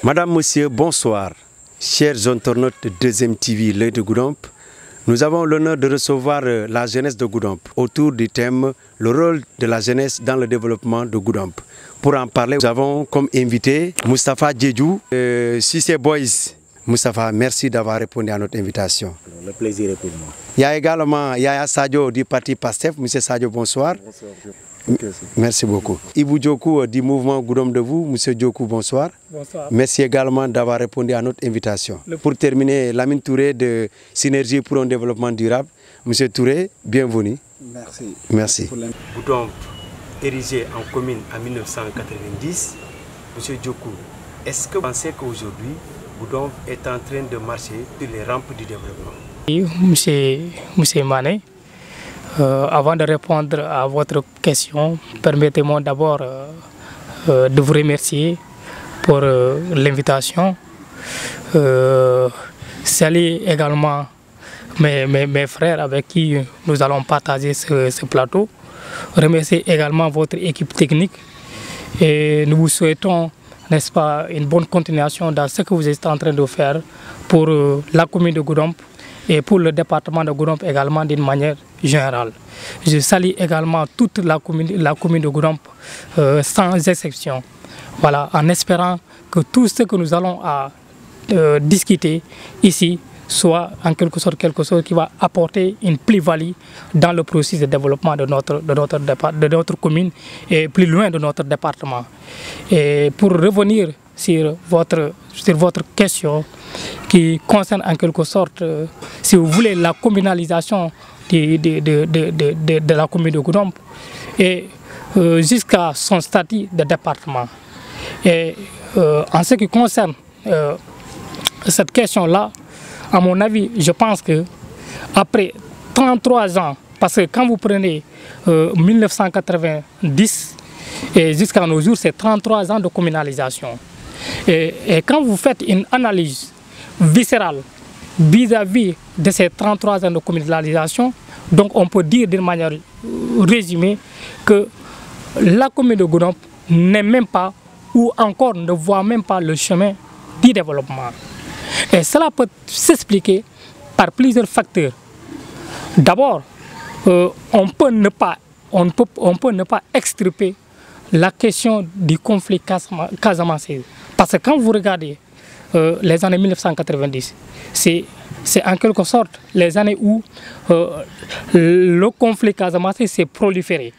Madame, Monsieur, bonsoir. Chers internautes de 2M TV, l'œil de Goudomp, nous avons l'honneur de recevoir la jeunesse de Goudomp autour du thème « Le rôle de la jeunesse dans le développement de Goudomp ». Pour en parler, nous avons comme invité Moustapha Diédhiou, Cissé Boys. Moustapha, merci d'avoir répondu à notre invitation. Le plaisir est pour moi. Il y a également Yaya Sadio du parti PASTEF. Monsieur Sadio, bonsoir. Bonsoir. Merci beaucoup. Ibou Djokou du mouvement Goudomp de vous. Monsieur Djokou, bonsoir. Bonsoir. Merci également d'avoir répondu à notre invitation. Pour terminer, Lamine Touré de Synergie pour un développement durable. Monsieur Touré, bienvenue. Merci. Merci. Goudomp, érigé en commune en 1990. Monsieur Djokou, est-ce que vous pensez qu'aujourd'hui, Goudomp est en train de marcher sur les rampes du développement? Oui, monsieur Mané, avant de répondre à votre question, permettez-moi d'abord de vous remercier pour l'invitation. Saluer également mes frères avec qui nous allons partager ce plateau. Remercier également votre équipe technique et nous vous souhaitons, n'est-ce pas, une bonne continuation dans ce que vous êtes en train de faire pour la commune de Goudomp et pour le département de Goudomp également d'une manière générale. Je salue également toute la commune de Goudomp sans exception. Voilà, en espérant que tout ce que nous allons discuter ici soit en quelque sorte quelque chose qui va apporter une plus-value dans le processus de développement de notre commune et plus loin de notre département. Et pour revenir sur votre question qui concerne en quelque sorte, si vous voulez, la communalisation de la commune de Goudomp et jusqu'à son statut de département. Et en ce qui concerne cette question-là, à mon avis, je pense que après 33 ans, parce que quand vous prenez 1990 et jusqu'à nos jours, c'est 33 ans de communalisation. Et quand vous faites une analyse viscérale vis-à-vis de ces 33 ans de communalisation, donc on peut dire d'une manière résumée que la commune de Goudomp n'est même pas, ou encore ne voit même pas le chemin du développement. Et cela peut s'expliquer par plusieurs facteurs. D'abord, on peut ne pas extirper la question du conflit casamançais. Parce que quand vous regardez les années 1990, c'est en quelque sorte les années où le conflit casamançais s'est proliféré.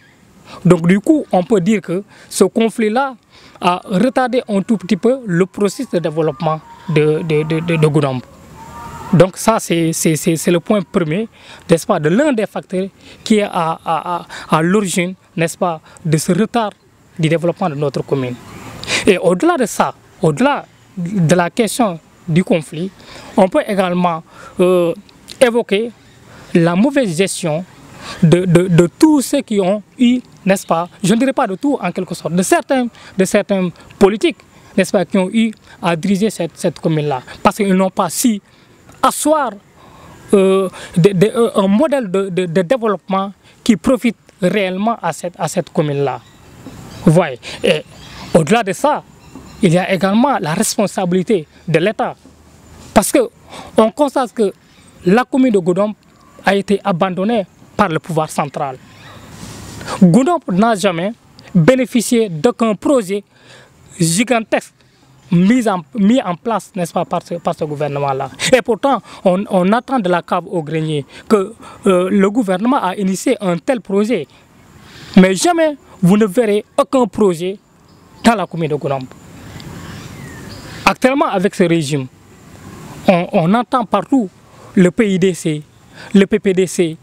Donc du coup, on peut dire que ce conflit-là a retardé un tout petit peu le processus de développement de Goudomp. Donc ça, c'est le point premier, n'est-ce pas, de l'un des facteurs qui est à l'origine, n'est-ce pas, de ce retard du développement de notre commune. Et au-delà de ça, au-delà de la question du conflit, on peut également évoquer la mauvaise gestion de tous ceux qui ont eu, n'est-ce pas, je ne dirais pas de tout en quelque sorte, de certains politiques, n'est-ce pas, qui ont eu à diriger cette commune-là. Parce qu'ils n'ont pas su asseoir un modèle de développement qui profite réellement à cette commune-là. Vous voyez. Et au-delà de ça, il y a également la responsabilité de l'État. Parce qu'on constate que la commune de Goudomp a été abandonnée par le pouvoir central. Goudomp n'a jamais bénéficié d'aucun projet gigantesque mis en place, n'est-ce pas, par ce gouvernement-là. Et pourtant, on attend de la cave au grenier que le gouvernement a initié un tel projet. Mais jamais vous ne verrez aucun projet dans la commune de Goudomp. Actuellement, avec ce régime, on entend partout le PIDC, le PPDC,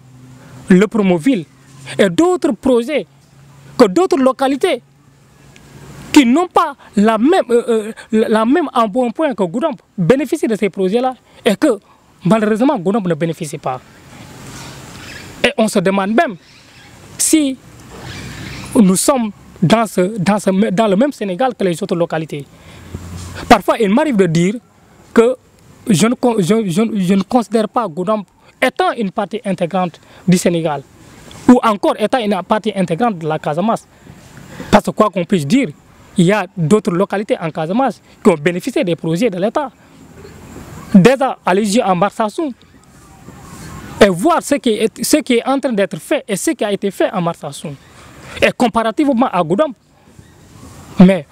le Promoville et d'autres projets que d'autres localités qui n'ont pas la même embonpoint que Goudomp bénéficient de ces projets-là et que malheureusement Goudomp ne bénéficie pas. Et on se demande même si nous sommes dans le même Sénégal que les autres localités. Parfois, il m'arrive de dire que je ne considère pas Goudomp étant une partie intégrante du Sénégal ou encore étant une partie intégrante de la Casamance. Parce que quoi qu'on puisse dire, il y a d'autres localités en Casamance qui ont bénéficié des projets de l'État. Déjà, allez-y en Marsassoum et voir ce qui est en train d'être fait et ce qui a été fait en Marsassoum. Et comparativement à Goudomp. Mais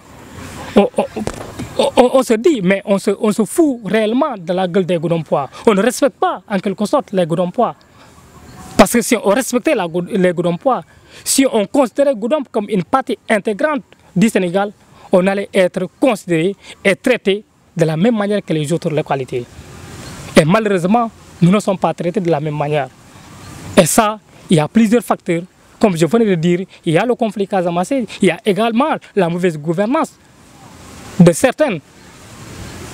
on se dit, mais on se fout réellement de la gueule des Goudompois. On ne respecte pas en quelque sorte les Goudompois. Parce que si on respectait les Goudompois, si on considérait Goudomp comme une partie intégrante du Sénégal, on allait être considéré et traité de la même manière que les autres localités. Et malheureusement, nous ne sommes pas traités de la même manière. Et ça, il y a plusieurs facteurs. Comme je venais de dire, il y a le conflit casamassé, il y a également la mauvaise gouvernance de certains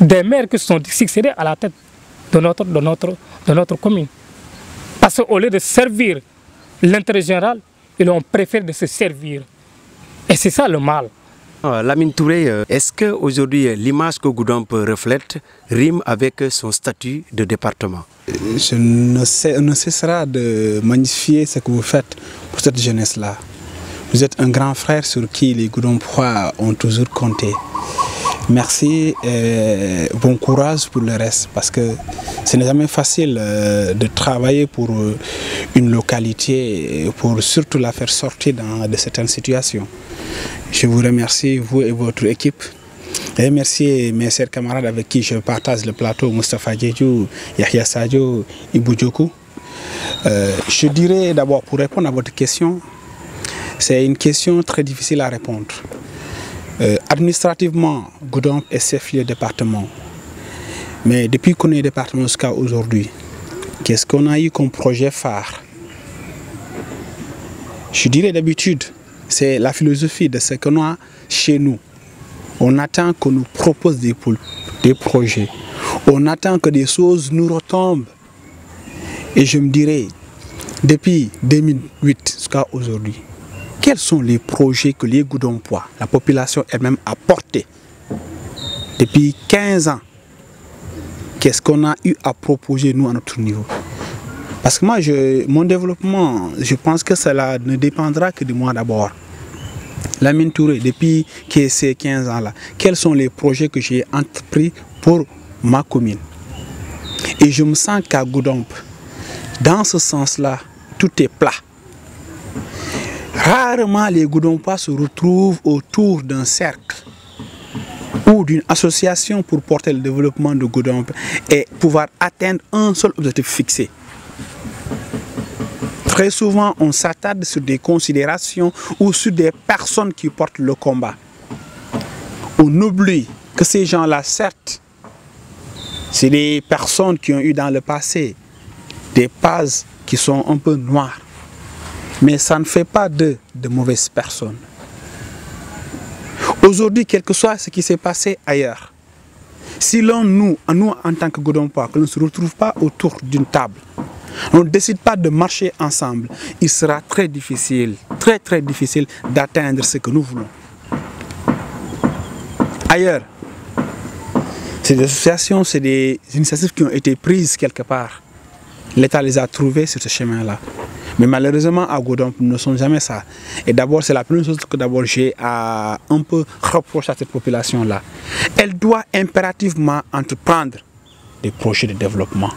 des maires qui se sont succédés à la tête de notre commune. Parce qu'au lieu de servir l'intérêt général, ils ont préféré de se servir. Et c'est ça le mal. Lamine Touré, est-ce qu'aujourd'hui l'image que Goudomp reflète rime avec son statut de département? Je ne cessera de magnifier ce que vous faites pour cette jeunesse-là. Vous êtes un grand frère sur qui les Goudompois ont toujours compté. Merci et bon courage pour le reste, parce que ce n'est jamais facile de travailler pour une localité, pour surtout la faire sortir de certaines situations. Je vous remercie, vous et votre équipe. Et merci mes chers camarades avec qui je partage le plateau, Moustapha Diédhiou, Yahya Sadio, Ibou Djokou. Je dirais d'abord, pour répondre à votre question, c'est une question très difficile à répondre. Administrativement, Goudomp est chef-lieu département. Mais depuis qu'on est département jusqu'à aujourd'hui, qu'est-ce qu'on a eu comme projet phare? Je dirais d'habitude, c'est la philosophie de ce qu'on a chez nous. On attend qu'on nous propose des projets. On attend que des choses nous retombent. Et je me dirais, depuis 2008 jusqu'à aujourd'hui, quels sont les projets que les Goudompois, la population elle-même a portés depuis 15 ans? Qu'est-ce qu'on a eu à proposer nous à notre niveau? Parce que moi, mon développement, je pense que cela ne dépendra que de moi d'abord. Lamine Touré, depuis ces 15 ans-là, quels sont les projets que j'ai entrepris pour ma commune? Et je me sens qu'à Goudomp, dans ce sens-là, tout est plat. Rarement les Goudompois se retrouvent autour d'un cercle ou d'une association pour porter le développement de Goudomp et pouvoir atteindre un seul objectif fixé. Très souvent, on s'attarde sur des considérations ou sur des personnes qui portent le combat. On oublie que ces gens-là, certes, c'est des personnes qui ont eu dans le passé des pages qui sont un peu noires. Mais ça ne fait pas d'eux de mauvaises personnes. Aujourd'hui, quel que soit ce qui s'est passé ailleurs, si nous en tant que Goudompois, que l'on ne se retrouve pas autour d'une table, on ne décide pas de marcher ensemble, il sera très difficile d'atteindre ce que nous voulons. Ailleurs, ces associations, c'est des initiatives qui ont été prises quelque part. L'État les a trouvées sur ce chemin-là. Mais malheureusement, à Goudomp, nous ne sommes jamais ça. Et d'abord, c'est la première chose que d'abord j'ai à un peu reprocher à cette population-là. Elle doit impérativement entreprendre des projets de développement.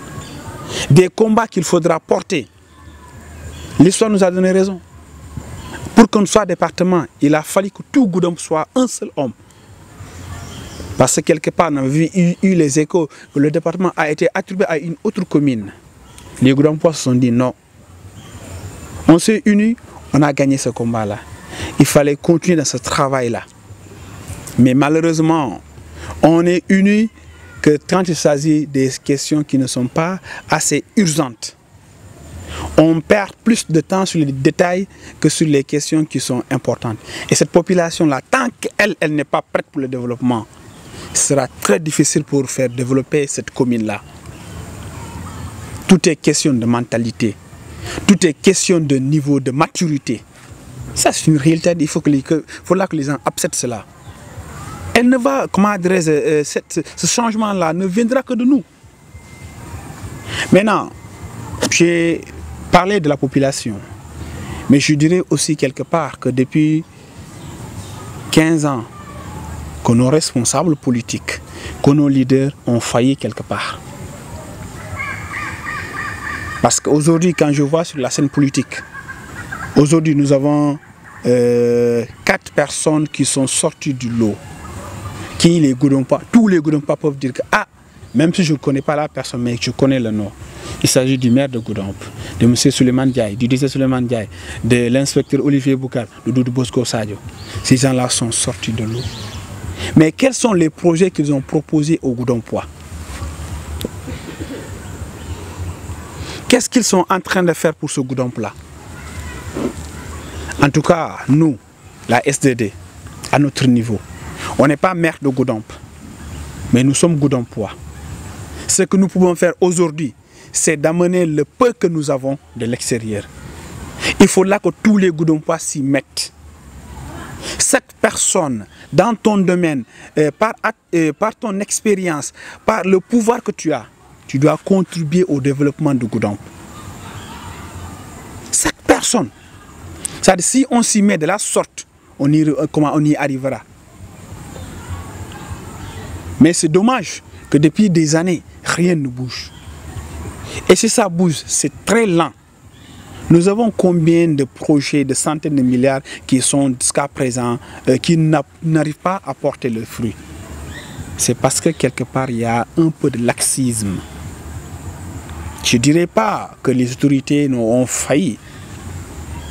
Des combats qu'il faudra porter. L'histoire nous a donné raison. Pour qu'on soit département, il a fallu que tout Goudomp soit un seul homme. Parce que quelque part, on a eu les échos que le département a été attribué à une autre commune. Les Goudompois se sont dit non. On s'est unis, on a gagné ce combat-là. Il fallait continuer dans ce travail-là. Mais malheureusement, on est unis que quand il s'agit des questions qui ne sont pas assez urgentes. On perd plus de temps sur les détails que sur les questions qui sont importantes. Et cette population-là, tant qu'elle n'est pas prête pour le développement, ce sera très difficile pour faire développer cette commune-là. Tout est question de mentalité. Tout est question de niveau de maturité. Ça, c'est une réalité. Il faut que les gens acceptent cela. Elle ne va, comment adresser ce changement-là ne viendra que de nous. Maintenant, j'ai parlé de la population. Mais je dirais aussi quelque part que depuis 15 ans, que nos responsables politiques, que nos leaders ont failli quelque part. Parce qu'aujourd'hui, quand je vois sur la scène politique, aujourd'hui nous avons 4 personnes qui sont sorties du lot. Qui les Goudompa, tous les Goudompa peuvent dire que, ah, même si je ne connais pas la personne, mais je connais le nom. Il s'agit du maire de Goudomp, de M. Suleiman Diaye, du DC Suleiman Diaye, de l'inspecteur Olivier Boukar, de Doudou Bosco Sadio. Ces gens-là sont sortis de l'eau. Mais quels sont les projets qu'ils ont proposés au Goudompois? Qu'est-ce qu'ils sont en train de faire pour ce Goudomp-là? En tout cas, nous, la SDD, à notre niveau, on n'est pas maire de Goudomp, mais nous sommes Goudompois. Ce que nous pouvons faire aujourd'hui, c'est d'amener le peu que nous avons de l'extérieur. Il faut là que tous les Goudompois s'y mettent. Cette personne, dans ton domaine, par ton expérience, par le pouvoir que tu as, tu dois contribuer au développement de Goudomp. Cette personne, c'est-à-dire si on s'y met de la sorte, comment on y arrivera. Mais c'est dommage que depuis des années, rien ne bouge. Et si ça bouge, c'est très lent. Nous avons combien de projets, de centaines de milliards qui sont jusqu'à présent, qui n'arrivent pas à porter le fruit. C'est parce que quelque part, il y a un peu de laxisme. Je ne dirais pas que les autorités ont failli,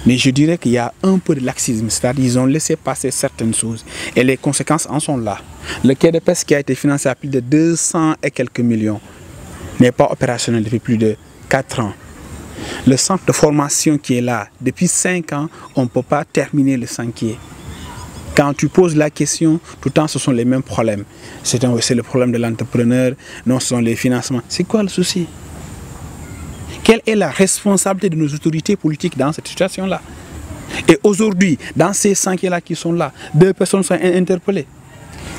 mais je dirais qu'il y a un peu de laxisme, c'est-à-dire qu'ils ont laissé passer certaines choses et les conséquences en sont là. Le quai de pêche qui a été financé à plus de 200 et quelques millions n'est pas opérationnel depuis plus de 4 ans. Le centre de formation qui est là, depuis 5 ans, on ne peut pas terminer le chantier. Quand tu poses la question, tout le temps ce sont les mêmes problèmes. C'est le problème de l'entrepreneur, non, ce sont les financements. C'est quoi le souci? Quelle est la responsabilité de nos autorités politiques dans cette situation-là? Et aujourd'hui, dans ces chantiers-là qui sont là, 2 personnes sont interpellées.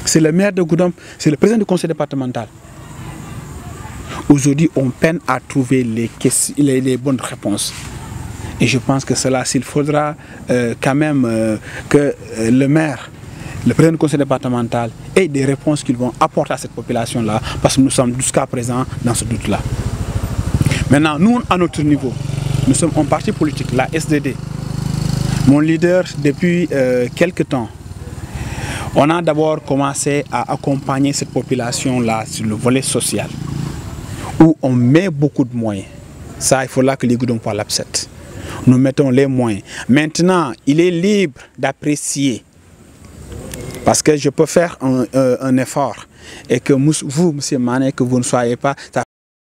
C'est le maire de Goudomp, c'est le président du conseil départemental. Aujourd'hui, on peine à trouver les bonnes réponses. Et je pense que cela, s'il faudra quand même que le maire, le président du conseil départemental ait des réponses qu'ils vont apporter à cette population-là, parce que nous sommes jusqu'à présent dans ce doute-là. Maintenant, nous, à notre niveau, nous sommes un parti politique, la SDD. Mon leader, depuis quelques temps, on a d'abord commencé à accompagner cette population-là sur le volet social, où on met beaucoup de moyens. Ça, il faut là que les Goudompois l'acceptent. Nous mettons les moyens. Maintenant, il est libre d'apprécier. Parce que je peux faire un effort et que vous, M. Mané, que vous ne soyez pas...